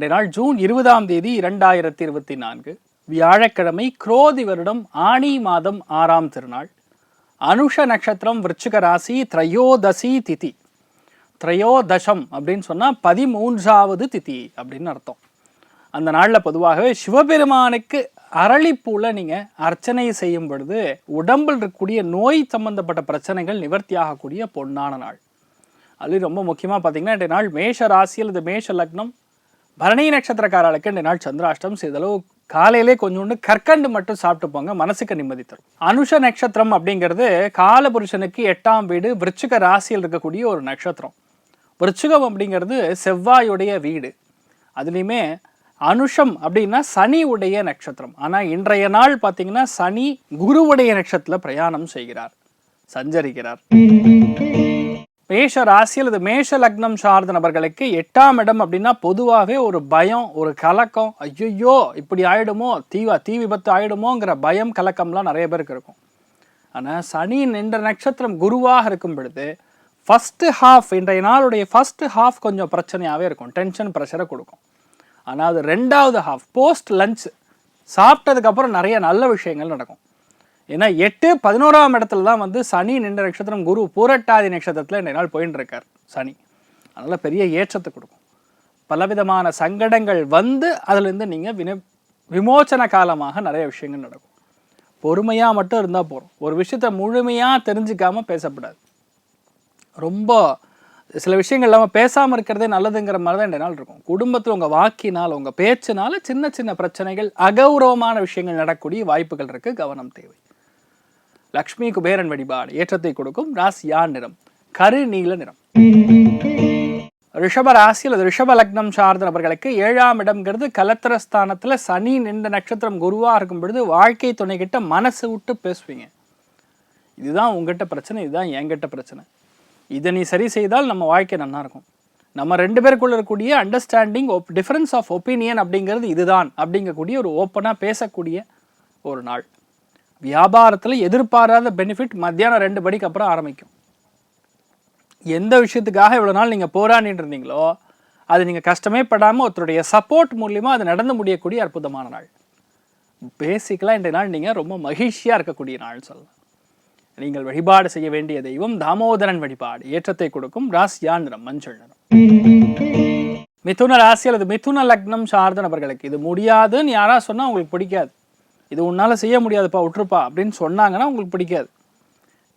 இன்றைய நாள் ஜூன் 20ஆம் தேதி 2024 வியாழக்கிழமை, குரோதி வருடம் ஆனி மாதம் 6ஆம் திருநாள், அனுஷ நட்சத்திரம், விருச்சிக ராசி, திரையோதசி திதி. திரையோதசம் அப்படின்னு சொன்னால் 13வது திதி அப்படின்னு அர்த்தம். அந்த நாளில் பொதுவாகவே சிவபெருமானுக்கு அரளிப்பூவில் நீங்கள் அர்ச்சனை செய்யும் பொழுது உடம்பில் இருக்கக்கூடிய நோய் சம்பந்தப்பட்ட பிரச்சனைகள் நிவர்த்தி ஆகக்கூடிய பொன்னான நாள். அது ரொம்ப முக்கியமாக பார்த்தீங்கன்னா, இன்றைய நாள் மேஷ ராசி அல்லது மேஷ லக்னம், பரணி நட்சத்திரக்காரர்களுக்கு இன்றைய நாள் சந்திராஷ்டம். சிறிதளவு காலையிலே கொஞ்சோண்டு கற்கண்டு மட்டும் சாப்பிட்டு போங்க, மனசுக்கு நிம்மதி தரும். அனுஷ நட்சத்திரம் அப்படிங்கிறது காலபுருஷனுக்கு 8ஆம் வீடு, விருச்சிக ராசியில் இருக்கக்கூடிய ஒரு நட்சத்திரம். விருச்சிகம் அப்படிங்கிறது செவ்வாயுடைய வீடு. அதுலேயுமே அனுஷம் அப்படின்னா சனி உடைய நட்சத்திரம். ஆனால் இன்றைய நாள் பார்த்தீங்கன்னா சனி குருவுடைய நட்சத்திரத்தில் பிரயாணம் செய்கிறார், சஞ்சரிக்கிறார். மேஷ ராசி அல்லது மேஷ லக்னம் சார்ந்த நபர்களுக்கு 8ஆம் இடம் அப்படின்னா பொதுவாகவே ஒரு பயம், ஒரு கலக்கம். ஐயோ இப்படி ஆயிடுமோ, தீ விபத்து ஆயிடுமோங்கிற பயம், கலக்கம்லாம் நிறைய பேருக்கு இருக்கும். ஆனால் சனி என்ற நட்சத்திரம் குருவாக இருக்கும் பொழுது ஃபஸ்ட்டு ஹாஃப், இன்றைய நாளுடைய ஃபஸ்ட்டு ஹாஃப் கொஞ்சம் பிரச்சனையாகவே இருக்கும், டென்ஷன் ப்ரெஷரை கொடுக்கும். ஆனால் அது 2வது ஹாஃப், போஸ்ட் லஞ்ச் சாப்பிட்டதுக்கப்புறம் நிறைய நல்ல விஷயங்கள் நடக்கும். ஏன்னா 8, 11ஆம் இடத்துல தான் வந்து சனி நின்ற நட்சத்திரம் குரு பூரட்டாதி நட்சத்திரத்தில் இன்றைய நாள் போயின்னு இருக்கார் சனி. அதனால் பெரிய ஏற்றத்தை கொடுக்கும். பலவிதமான சங்கடங்கள் வந்து அதிலிருந்து நீங்கள் விமோச்சன காலமாக நிறைய விஷயங்கள் நடக்கும். பொறுமையாக மட்டும் இருந்தால் போகிறோம். ஒரு விஷயத்தை முழுமையாக தெரிஞ்சிக்காமல் பேசப்படாது. ரொம்ப சில விஷயங்கள் இல்லாமல் பேசாமல் இருக்கிறதே நல்லதுங்கிற மாதிரி தான் இன்றைய நாள் இருக்கும். குடும்பத்தில் உங்கள் வாக்கினால், உங்கள் பேச்சினால் சின்ன சின்ன பிரச்சனைகள், அகௌரவமான விஷயங்கள் நடக்கக்கூடிய வாய்ப்புகள் இருக்குது, கவனம் தேவை. லக்ஷ்மி குபேரன் வழிபாடு ஏற்றத்தை கொடுக்கும். ராசியா நிறம் கரு நீல நிறம். ரிஷப ராசி அல்லது ரிஷப லக்னம் சார்ந்த நபர்களுக்கு 7ஆம் இடம்ங்கிறது கலத்திரஸ்தானத்தில் சனி நின்ற நட்சத்திரம் குருவாக இருக்கும் பொழுது வாழ்க்கை துணை கிட்ட மனசு விட்டு பேசுவீங்க. இதுதான் உங்ககிட்ட பிரச்சனை, இதுதான் என்கிட்ட பிரச்சனை, இதை நீ சரி செய்தால் நம்ம வாழ்க்கை நல்லா இருக்கும். நம்ம 2 பேருக்குள்ள இருக்கக்கூடிய அண்டர்ஸ்டாண்டிங், டிஃபரன்ஸ் ஆஃப் ஒப்பீனியன் அப்படிங்கிறது இதுதான் அப்படிங்கக்கூடிய ஒரு ஓப்பனாக பேசக்கூடிய ஒரு நாள். வியாபாரத்தில் எதிர்பாராத பெனிஃபிட் மத்தியானம் 2 மணிக்கு அப்புறம் ஆரம்பிக்கும். எந்த விஷயத்துக்காக இவ்வளோ நாள் நீங்கள் போராடிட்டு இருந்தீங்களோ அது நீங்கள் கஷ்டமே படாமல் ஒருத்தருடைய சப்போர்ட் மூலியமாக அது நடந்து முடியக்கூடிய அற்புதமான நாள். பேசிக்கலாக இன்றைய நாள் நீங்கள் ரொம்ப மகிழ்ச்சியாக இருக்கக்கூடிய நாள் சொல்லலாம். நீங்கள் வழிபாடு செய்ய வேண்டிய தெய்வம் தாமோதரன் வழிபாடு ஏற்றத்தை கொடுக்கும். ராசியா நிறம் மஞ்சள் நிறம். மிதுன ராசி அல்லது மிதுன லக்னம் சார்ந்த நபர்களுக்கு இது முடியாதுன்னு யாராவது சொன்னால் உங்களுக்கு பிடிக்காது. இது உன்னால் செய்ய முடியாதுப்பா, விட்டுருப்பா அப்படின்னு சொன்னாங்கன்னா உங்களுக்கு பிடிக்காது.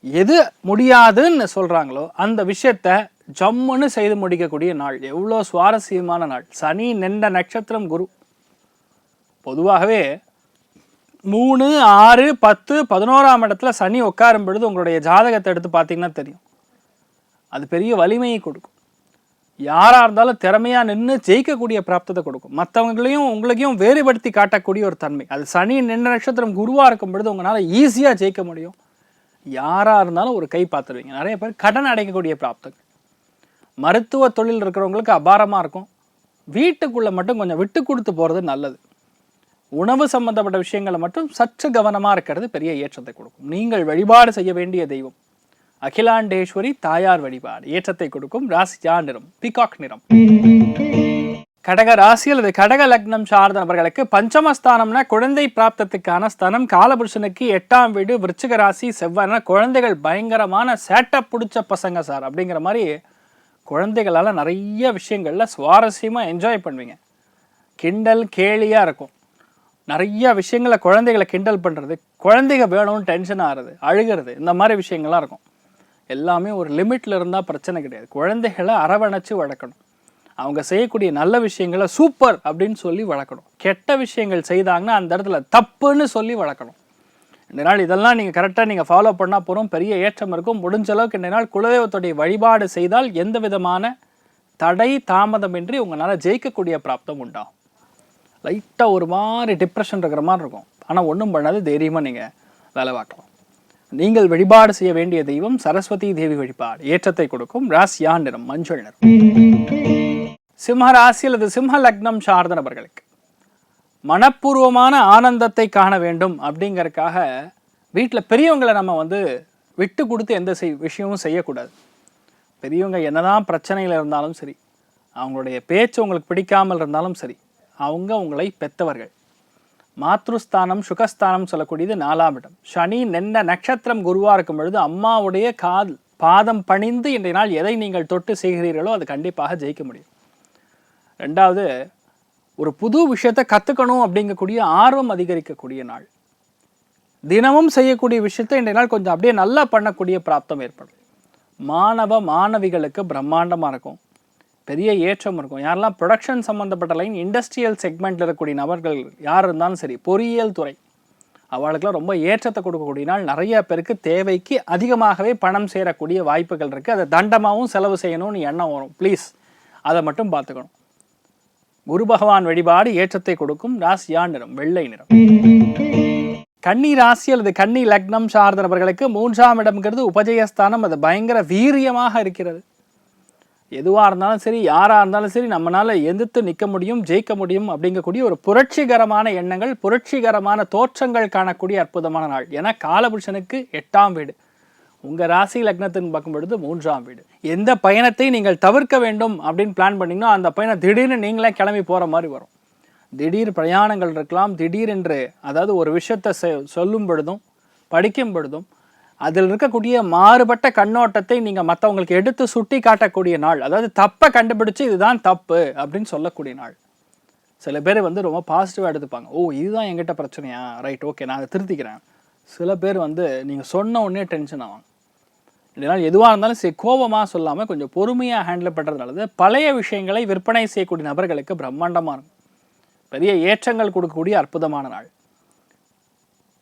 எது முடியாதுன்னு சொல்கிறாங்களோ அந்த விஷயத்த ஜம்முன்னு செய்து முடிக்கக்கூடிய நாள். எவ்வளோ சுவாரஸ்யமான நாள். சனி நின்ற நட்சத்திரம் குரு. பொதுவாகவே 3, 6, 10, 11ஆம் இடத்துல சனி உட்காரும் பொழுது உங்களுடைய ஜாதகத்தை எடுத்து பார்த்தீங்கன்னா தெரியும். அது பெரிய வலிமையை கொடுக்கும். யாராக இருந்தாலும் திறமையாக நின்று ஜெயிக்கக்கூடிய பிராப்தத்தை கொடுக்கும். மற்றவங்களையும் உங்களையும் வேறுபடுத்தி காட்டக்கூடிய ஒரு தன்மை. அது சனி நின்ற நட்சத்திரம் குருவாக இருக்கும் பொழுது உங்களால் ஈஸியாக ஜெயிக்க முடியும். யாராக இருந்தாலும் ஒரு கை பார்த்துருவீங்க. நிறைய பேர் கடன் அடைக்கக்கூடிய பிராப்தங்கள். மருத்துவ தொழில் இருக்கிறவங்களுக்கு அபாரமாக இருக்கும். வீட்டுக்குள்ளே மட்டும் கொஞ்சம் விட்டு கொடுத்து போகிறது நல்லது. உணவு சம்பந்தப்பட்ட விஷயங்களை மட்டும் சற்று கவனமாக இருக்கிறது பெரிய ஏற்றத்தை கொடுக்கும். நீங்கள் வழிபாடு செய்ய வேண்டிய தெய்வம் அகிலாண்டேஸ்வரி தாயார் வழிபாடு ஏற்றத்தை கொடுக்கும். ராசியா நிறம் பீகாக் நிறம். கடக ராசி அல்லது கடக லக்னம் சார்ந்த நபர்களுக்கு பஞ்சமஸ்தானம்னா குழந்தை பிராப்தத்துக்கான ஸ்தானம். காலபுருஷனுக்கு 8ஆம் வீடு, விருச்சிக ராசி, செவ்வாய்னா குழந்தைகள் பயங்கரமான சேட்டை பிடிச்ச பசங்க சார் அப்படிங்கிற மாதிரி குழந்தைகளால் நிறைய விஷயங்களில் சுவாரஸ்யமாக என்ஜாய் பண்ணுவீங்க. கிண்டல் கேலியாக இருக்கும். நிறைய விஷயங்களை குழந்தைகளை கிண்டல் பண்ணுறது, குழந்தைங்க வேணும்னு டென்ஷன் ஆகிறது, அழுகிறது, இந்த மாதிரி விஷயங்கள்லாம் இருக்கும். எல்லாமே ஒரு லிமிட்டில் இருந்தால் பிரச்சனை கிடையாது. குழந்தைகளை அரவணைச்சு வளர்க்கணும். அவங்க செய்யக்கூடிய நல்ல விஷயங்களை சூப்பர் அப்படின்னு சொல்லி வளர்க்கணும். கெட்ட விஷயங்கள் செய்தாங்கன்னா அந்த இடத்துல தப்புன்னு சொல்லி வளர்க்கணும். இந்த நாள் இதெல்லாம் நீங்கள் கரெக்டாக நீங்கள் ஃபாலோ பண்ணால் போகிறோம், பெரிய ஏற்றம் இருக்கும். முடிஞ்ச அளவுக்கு இந்த நாள் குலதெய்வத்துடைய வழிபாடு செய்தால் எந்த விதமான தடை தாமதமின்றி உங்களால் ஜெயிக்கக்கூடிய பிராப்தம் உண்டாகும். லைட்டாக ஒரு மாதிரி டிப்ரெஷன் இருக்கிற மாதிரி இருக்கும். ஆனால் ஒன்றும் பண்ணாது, தைரியமாக நீங்கள் வேலை பார்க்கலாம். நீங்கள் வழிபாடு செய்ய வேண்டிய தெய்வம் சரஸ்வதி தேவி வழிபாடு ஏற்றத்தை கொடுக்கும். ராசியா நிறம் மஞ்சள் நிறம். சிம்ம ராசி அல்லது சிம்ம லக்னம் சார்ந்த நபர்களுக்கு மனப்பூர்வமான ஆனந்தத்தை காண வேண்டும் அப்படிங்கறதுக்காக வீட்டில் பெரியவங்களை நம்ம விட்டு கொடுத்து எந்த விஷயமும் செய்யக்கூடாது. பெரியவங்க என்னதான் பிரச்சனைகள் இருந்தாலும் சரி, அவங்களுடைய பேச்சு உங்களுக்கு பிடிக்காமல் இருந்தாலும் சரி, அவங்க உங்களை பெற்றவர்கள். மாத்ருஸ்தானம் சுகஸ்தானம் சொல்லக்கூடியது 4ஆம் இடம். சனி நின்ற நட்சத்திரம் குருவாக இருக்கும் பொழுது அம்மாவுடைய பாதம் பணிந்து இன்றைய நாள் எதை நீங்கள் தொட்டு செய்கிறீர்களோ அது கண்டிப்பாக ஜெயிக்க முடியும். 2வது, ஒரு புது விஷயத்தை கற்றுக்கணும் அப்படிங்கக்கூடிய ஆர்வம் அதிகரிக்கக்கூடிய நாள். தினமும் செய்யக்கூடிய விஷயத்தை இன்றைய நாள் கொஞ்சம் அப்படியே நல்லா பண்ணக்கூடிய பிராப்தம் ஏற்படும். மாணவ மாணவிகளுக்கு பிரம்மாண்டமாக இருக்கும், பெரிய ஏற்றம் இருக்கும். யாரெல்லாம் ப்ரொடக்ஷன் சம்மந்தப்பட்ட லைன், இண்டஸ்ட்ரியல் செக்மெண்ட்டில் இருக்கக்கூடிய நபர்கள் யார் இருந்தாலும் சரி, பொறியியல் துறை, அவளுக்கெல்லாம் ரொம்ப ஏற்றத்தை கொடுக்கக்கூடிய நாள். நிறைய பேருக்கு தேவைக்கு அதிகமாகவே பணம் சேரக்கூடிய வாய்ப்புகள் இருக்குது. அதை தண்டமாகவும் செலவு செய்யணும்னு எண்ணம் வரும். ப்ளீஸ் அதை மட்டும் பார்த்துக்கணும். குரு பகவான் வழிபாடு ஏற்றத்தை கொடுக்கும். ராசியா நிறம் வெள்ளை நிறம். கன்னி ராசி அல்லது கன்னி லக்னம் சார்ந்த நபர்களுக்கு 3ஆம் இடம்ங்கிறது உபஜயஸ்தானம். அது பயங்கர வீரியமாக இருக்கிறது. எதுவாக இருந்தாலும் சரி, யாராக இருந்தாலும் சரி, நம்மளால் எதிர்த்து நிற்க முடியும், ஜெயிக்க முடியும் அப்படிங்கக்கூடிய ஒரு புரட்சிகரமான எண்ணங்கள், புரட்சிகரமான தோற்றங்கள் காணக்கூடிய அற்புதமான நாள். ஏன்னா காலபுருஷனுக்கு 8ஆம் வீடு, உங்கள் ராசி லக்னத்தின் பார்க்கும் பொழுது 3ஆம் வீடு. எந்த பயணத்தை நீங்கள் தவிர்க்க வேண்டும் அப்படின்னு பிளான் பண்ணிங்கன்னா அந்த பயணம் திடீர்னு நீங்களே கிளம்பி போகிற மாதிரி வரும். திடீர் பிரயாணங்கள் இருக்கலாம். திடீர் என்று, அதாவது ஒரு விஷயத்தை சொல்லும் பொழுதும் படிக்கும் பொழுதும் அதில் இருக்கக்கூடிய மாறுபட்ட கண்ணோட்டத்தை நீங்கள் மற்றவங்களுக்கு எடுத்து சுட்டி காட்டக்கூடிய நாள். அதாவது தப்பை கண்டுபிடிச்சு இதுதான் தப்பு அப்படின்னு சொல்லக்கூடிய நாள். சில பேர் வந்து ரொம்ப பாசிட்டிவாக எடுத்துப்பாங்க. ஓ, இதுதான் என்கிட்ட பிரச்சனையா, ரைட், ஓகே, நான் அதை திருத்திக்கிறேன். சில பேர் வந்து நீங்கள் சொன்ன உடனே டென்ஷன் ஆவாங்க. இதனால் எதுவாக இருந்தாலும் சரி, கோபமாக சொல்லாமல் கொஞ்சம் பொறுமையாக ஹேண்டில் பண்ணுறதுனால பழைய விஷயங்களை விற்பனை செய்யக்கூடிய நபர்களுக்கு பிரம்மாண்டமாக இருக்கும். பெரிய ஏற்றங்கள் கொடுக்கக்கூடிய அற்புதமான நாள்.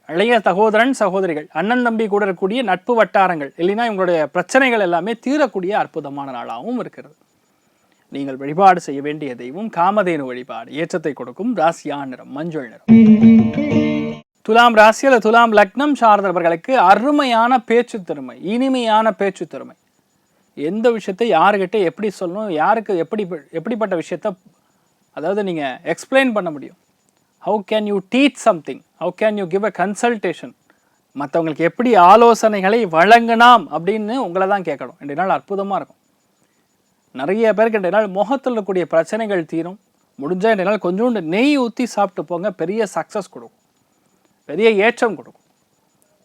இளைய சகோதரன் சகோதரிகள், அண்ணன் தம்பி கூட இருக்கக்கூடிய நட்பு வட்டாரங்கள், இல்லைன்னா இவங்களுடைய பிரச்சனைகள் எல்லாமே தீரக்கூடிய அற்புதமான நாளாகவும் இருக்கிறது. நீங்கள் வழிபாடு செய்ய வேண்டிய தெய்வம் காமதேனு வழிபாடு ஏற்றத்தை கொடுக்கும். ராசியா நிறம் மஞ்சள் நிறம். துலாம் ராசி அல்லது துலாம் லக்னம் சார்ந்தவர்களுக்கு அருமையான பேச்சு திறமை, இனிமையான பேச்சு திறமை. எந்த விஷயத்தை யாருக்கிட்ட எப்படி சொல்லணும், யாருக்கு எப்படிப்பட்ட விஷயத்த அதாவது நீங்கள் எக்ஸ்பிளைன் பண்ண முடியும். How can you teach something, how can you give a consultation, மற்றவங்களுக்கு எப்படி ஆலோசனைகளை வழங்கலாம் அப்படின்னு உங்களை தான் கேட்கணும். இன்றைய நாள் அற்புதமாக இருக்கும். நிறைய பேருக்கு இன்றைய நாள் முகத்தில் இருக்கக்கூடிய பிரச்சனைகள் தீரும். முடிஞ்சால் இன்றைய நாள் கொஞ்சோண்டு நெய் ஊற்றி சாப்பிட்டு போங்க, பெரிய சக்ஸஸ் கொடுக்கும், பெரிய ஏற்றம் கொடுக்கும்.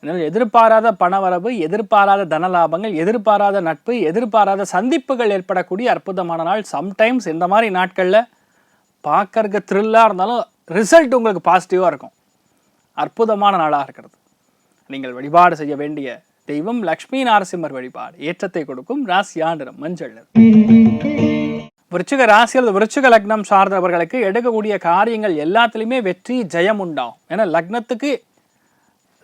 இதனால் எதிர்பாராத பணவரவு, எதிர்பாராத தனலாபங்கள், எதிர்பாராத நட்பு, எதிர்பாராத சந்திப்புகள் ஏற்படக்கூடிய அற்புதமான நாள். சம்டைம்ஸ் இந்த மாதிரி நாட்களில் பார்க்கறதுக்கு த்ரில்லாக இருந்தாலும் ரிசல்ட் உங்களுக்கு பாசிட்டிவாக இருக்கும். அற்புதமான நாளாக இருக்கிறது. நீங்கள் வழிபாடு செய்ய வேண்டிய தெய்வம் லக்ஷ்மி நரசிம்மர் வழிபாடு ஏற்றத்தை கொடுக்கும். ராசியா நிறம் மஞ்சள் நிறம். விருச்சிக ராசி அல்லது விருச்சிக லக்னம் சார்ந்தவர்களுக்கு எடுக்கக்கூடிய காரியங்கள் எல்லாத்துலேயுமே வெற்றி ஜெயம் உண்டாகும். ஏன்னா லக்னத்துக்கு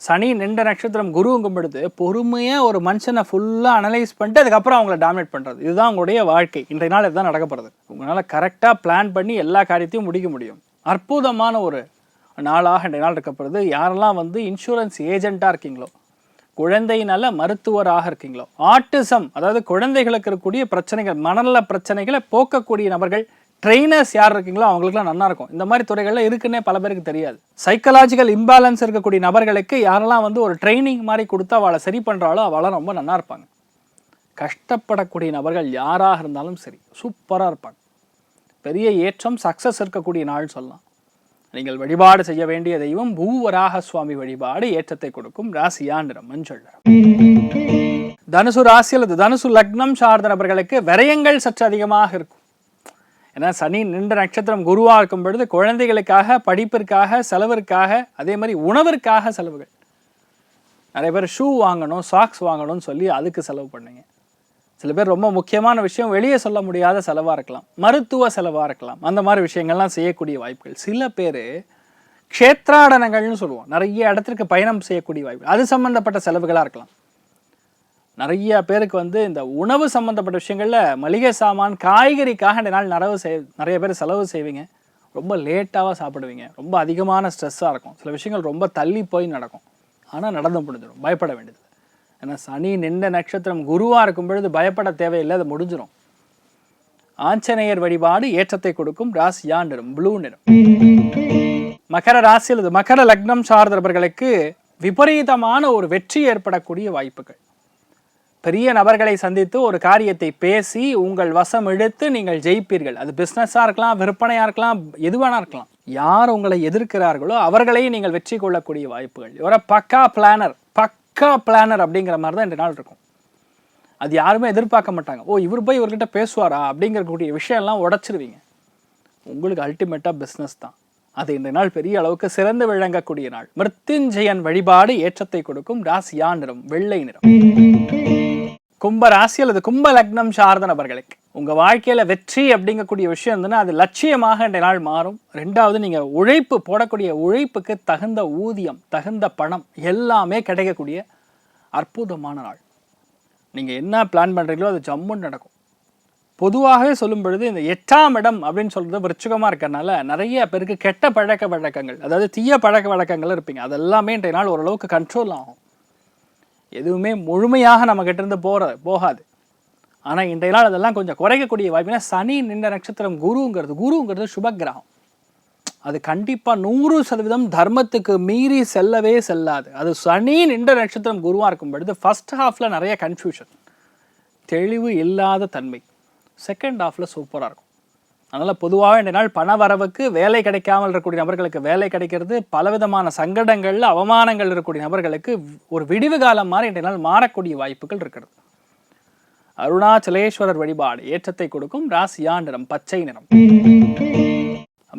சனி நின்ற நட்சத்திரம் குருங்கும் பொழுது பொறுமையாக ஒரு மனுஷனை ஃபுல்லாக அனலைஸ் பண்ணிட்டு அதுக்கப்புறம் அவங்கள டாமினேட் பண்ணுறது, இதுதான் உங்களுடைய வாழ்க்கை. இன்றைய நாள் இதுதான் நடக்கப்படுறது. உங்களால் கரெக்டாக பிளான் பண்ணி எல்லா காரியத்தையும் முடிக்க முடியும். அற்புதமான ஒரு நாளாக இன்றைய நாள் இருக்கப்படுது. யாரெல்லாம் வந்து இன்சூரன்ஸ் ஏஜெண்ட்டாக இருக்கீங்களோ, குழந்தை நல மருத்துவராக இருக்கீங்களோ, ஆட்டிசம் அதாவது குழந்தைகளுக்கு இருக்கக்கூடிய பிரச்சனைகள், மனநல பிரச்சனைகளை போக்கக்கூடிய நபர்கள், ட்ரெயினர்ஸ் யார் இருக்கீங்களோ அவங்களுக்குலாம் நல்லா இருக்கும். இந்த மாதிரி துறைகளில் இருக்குன்னே பல பேருக்கு தெரியாது. சைக்கலாஜிக்கல் இம்பேலன்ஸ் இருக்கக்கூடிய நபர்களுக்கு யாரெல்லாம் வந்து ஒரு ட்ரைனிங் மாதிரி கொடுத்து அவளை சரி பண்ணுறாளோ அவளாம் ரொம்ப நல்லா இருப்பாங்க. கஷ்டப்படக்கூடிய நபர்கள் யாராக இருந்தாலும் சரி சூப்பராக இருப்பாங்க. பெரிய ஏற்றம், சக்ஸஸ் இருக்கக்கூடிய நாள் சொல்லலாம். நீங்கள் வழிபாடு செய்ய வேண்டிய தெய்வம் பூவராக சுவாமி வழிபாடு ஏற்றத்தை கொடுக்கும். ராசியா நிறம் மஞ்சள் நிறம். தனுசு ராசி அல்லது தனுசு லக்னம் சார்ந்த நபர்களுக்கு விரயங்கள் சற்று அதிகமாக இருக்கும். ஏன்னா சனி நின்ற நட்சத்திரம் குருவாக இருக்கும் பொழுது குழந்தைகளுக்காக, படிப்பிற்காக, செலவிற்காக, அதே மாதிரி உணவிற்காக செலவுகள். நிறைய பேர் ஷூ வாங்கணும், சாக்ஸ் வாங்கணும்னு சொல்லி அதுக்கு செலவு பண்ணுங்க. சில பேர் ரொம்ப முக்கியமான விஷயம் வெளியே சொல்ல முடியாத செலவாக இருக்கலாம், மருத்துவ செலவாக இருக்கலாம், அந்த மாதிரி விஷயங்கள்லாம் செய்யக்கூடிய வாய்ப்புகள். சில பேர் க்ஷேத்ராடனங்கள்னு சொல்லுவோம், நிறைய இடத்துக்கு பயணம் செய்யக்கூடிய வாய்ப்பு, அது சம்மந்தப்பட்ட செலவுகளாக இருக்கலாம். நிறைய பேருக்கு வந்து இந்த உணவு சம்மந்தப்பட்ட விஷயங்களில் மளிகை சாமான், காய்கறிக்காக இந்த நாள் நிறைய பேர் செலவு செய்வீங்க. ரொம்ப லேட்டாக சாப்பிடுவீங்க. ரொம்ப அதிகமான ஸ்ட்ரெஸ்ஸாக இருக்கும். சில விஷயங்கள் ரொம்ப தள்ளி போய் நடக்கும், ஆனால் நடந்து முடிஞ்சிடும். பயப்பட வேண்டியது. ஏன்னா சனி நின்ற நட்சத்திரம் குருவாக இருக்கும் பொழுது பயப்பட தேவையில்லை, அது முடிஞ்சிடும். ஆஞ்சநேயர் வழிபாடு ஏற்றத்தை கொடுக்கும். ராசியா நிறம் ப்ளூ நிறம். மகர ராசி அல்லது மகர லக்னம் சார்ந்தவர்களுக்கு விபரீதமான ஒரு வெற்றி ஏற்படக்கூடிய வாய்ப்புகள். பெரிய நபர்களை சந்தித்து ஒரு காரியத்தை பேசி உங்கள் வசம் இழுத்து நீங்கள் ஜெயிப்பீர்கள். அது பிஸ்னஸாக இருக்கலாம், விற்பனையாக இருக்கலாம், எதுவானா இருக்கலாம். யார் உங்களை எதிர்க்கிறார்களோ அவர்களையும் நீங்கள் வெற்றி கொள்ளக்கூடிய வாய்ப்புகள். இவர பக்கா பிளானர் அப்படிங்கிற மாதிரி தான் இந்த நாள் இருக்கும். அது யாருமே எதிர்பார்க்க மாட்டாங்க. இவர் போய் இவர்கிட்ட பேசுவாரா அப்படிங்கக்கூடிய விஷயம்லாம் உடைச்சிருவீங்க. உங்களுக்கு அல்டிமேட்டாக பிஸ்னஸ் தான். அது இந்த நாள் பெரிய அளவுக்கு சிறந்து விளங்கக்கூடிய நாள். மிருத்யுஞ்சயன் வழிபாடு ஏற்றத்தை கொடுக்கும். ராசியா நிறம் வெள்ளை நிறம். கும்ப ராசி அல்லது கும்ப லக்னம் சார்ந்த நபர்களுக்கு உங்க வாழ்க்கையில வெற்றி அப்படிங்கக்கூடிய விஷயம் இருந்ததுன்னா அது லட்சியமாக இந்த நாள் மாறும். ரெண்டாவது, நீங்க உழைப்பு போடக்கூடிய உழைப்புக்கு தகுந்த ஊதியம், தகுந்த பணம் எல்லாமே கிடைக்கக்கூடிய அற்புதமான நாள். நீங்க என்ன பிளான் பண்றீங்களோ அது ஜம்முன்னு நடக்கும். பொதுவாகவே சொல்லும் பொழுது இந்த 8ஆம் இடம் அப்படின்னு சொல்றது விருச்சிகமாக இருக்கிறதுனால நிறைய பேருக்கு கெட்ட பழக்க வழக்கங்கள், அதாவது தீய பழக்க வழக்கங்கள் இருப்பீங்க. அதெல்லாமே இன்றைய நாள் ஓரளவுக்கு கண்ட்ரோல் ஆகும். எதுவுமே முழுமையாக நம்ம கிட்ட இருந்து போகாது. ஆனால் இன்றைய நாள் அதெல்லாம் கொஞ்சம் குறைக்கக்கூடிய வாய்ப்புனா சனி நின்ற நட்சத்திரம் குருங்கிறது சுபகிரகம். அது கண்டிப்பாக 100% தர்மத்துக்கு மீறி செல்லவே செல்லாது. அது சனி நின்ற நட்சத்திரம் குருவாக இருக்கும் பொழுது ஃபர்ஸ்ட் ஹாஃபில் நிறைய கன்ஃபியூஷன், தெளிவு இல்லாத தன்மை. செகண்ட் ஹாஃபில் சூப்பராக இருக்கும். அதனால் பொதுவாக இந்த நாள் பண வரவுக்கு, வேலை கிடைக்காமல் இருக்கக்கூடிய நபர்களுக்கு வேலை கிடைக்கிறது, பலவிதமான சங்கடங்களில் அவமானங்கள் இருக்கக்கூடிய நபர்களுக்கு ஒரு விடிவு காலம் மாதிரி இந்த நாள் மாறக்கூடிய வாய்ப்புகள் இருக்கிறது. அருணாச்சலேஸ்வரர் வழிபாடு ஏற்றத்தை கொடுக்கும். ராசியா நிறம் பச்சை நிறம்.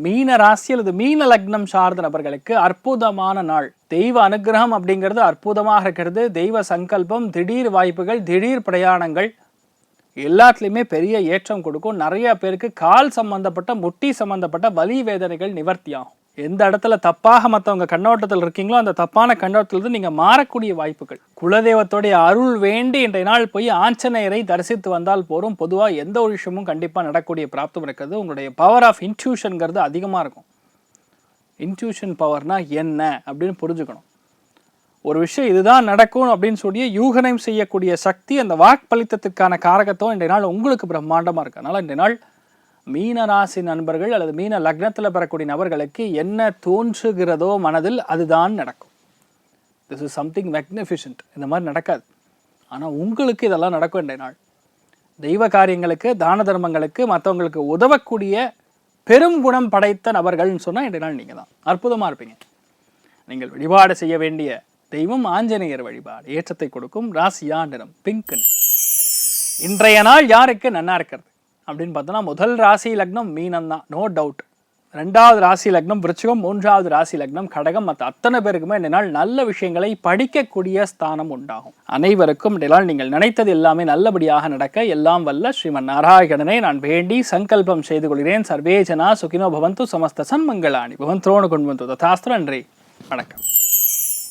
மீன ராசி அல்லது மீன லக்னம் சார்ந்த நபர்களுக்கு அற்புதமான நாள். தெய்வ அனுகிரகம் அப்படிங்கிறது அற்புதமாக இருக்கிறது. தெய்வ சங்கல்பம், திடீர் வாய்ப்புகள், திடீர் பிரயாணங்கள் எல்லாத்துலேயுமே பெரிய ஏற்றம் கொடுக்கும். நிறைய பேருக்கு கால் சம்பந்தப்பட்ட, முட்டி சம்பந்தப்பட்ட வலி வேதனைகள் நிவர்த்தியாகும். எந்த இடத்துல தப்பாக மற்றவங்க கண்ணோட்டத்தில் இருக்கீங்களோ அந்த தப்பான கண்ணோட்டத்திலிருந்து நீங்கள் மாறக்கூடிய வாய்ப்புகள். குலதெய்வத்தோடைய அருள் வேண்டி இன்றைய நாள் போய் ஆஞ்சநேயரை தரிசித்து வந்தால் போரும். பொதுவாக எந்த ஒரு விஷயமும் கண்டிப்பாக நடக்கக்கூடிய பிராப்தம் இருக்கிறது. உங்களுடைய பவர் ஆஃப் இன்ட்யூஷன்கிறது அதிகமாக இருக்கும். இன்ட்யூஷன் பவர்னா என்ன அப்படின்னு புரிஞ்சுக்கணும். ஒரு விஷயம் இதுதான் நடக்கும் அப்படின்னு சொல்லி யூகனம் செய்யக்கூடிய சக்தி, அந்த வாக்களித்தத்துக்கான காரகத்துவம் இன்றைய நாள் உங்களுக்கு பிரம்மாண்டமாக இருக்கு. அதனால் இன்றைய நாள் மீன ராசி நண்பர்கள் அல்லது மீன லக்னத்தில் பெறக்கூடிய நபர்களுக்கு என்ன தோன்றுகிறதோ மனதில் அதுதான் நடக்கும். This is something magnificent. இந்த மாதிரி நடக்காது. ஆனால் உங்களுக்கு இதெல்லாம் நடக்கும் இன்றைய நாள். தெய்வ காரியங்களுக்கு, தான தர்மங்களுக்கு, மற்றவங்களுக்கு உதவக்கூடிய பெரும் குணம் படைத்த நபர்கள்னு சொன்னால் இன்றைய நாள் நீங்கள் தான். அற்புதமாக இருப்பீங்க. நீங்கள் வழிபாடு செய்ய வேண்டிய தெய்வம் ஆஞ்சநேயர் வழிபாடு ஏற்றத்தை கொடுக்கும். ராசியா நிறம் பிங்க் நிறம். இன்றைய நாள் யாருக்கு நன்னா இருக்கிறது அப்படின்னு பார்த்தோன்னா, முதல் ராசி லக்னம் மீனம் தான், நோ டவுட். 2வது ராசி லக்னம் விருச்சிகம், 3வது ராசி லக்னம் கடகம். மற்ற அத்தனை பேருக்குமே இந்த நாள் நல்ல விஷயங்களை படிக்கக்கூடிய ஸ்தானம் உண்டாகும். அனைவருக்கும் இந்த நாள் நீங்கள் நினைத்தது எல்லாமே நல்லபடியாக நடக்க எல்லாம் வல்ல ஸ்ரீமன் நாராயணனை நான் வேண்டி சங்கல்பம் செய்து கொள்கிறேன். சர்வே ஜனா சுகினோ பவந்து, சமஸ்த சன்மங்களானி பவந்தோனு கொண்டு வந்து ததாஸ்திர. நன்றி, வணக்கம்.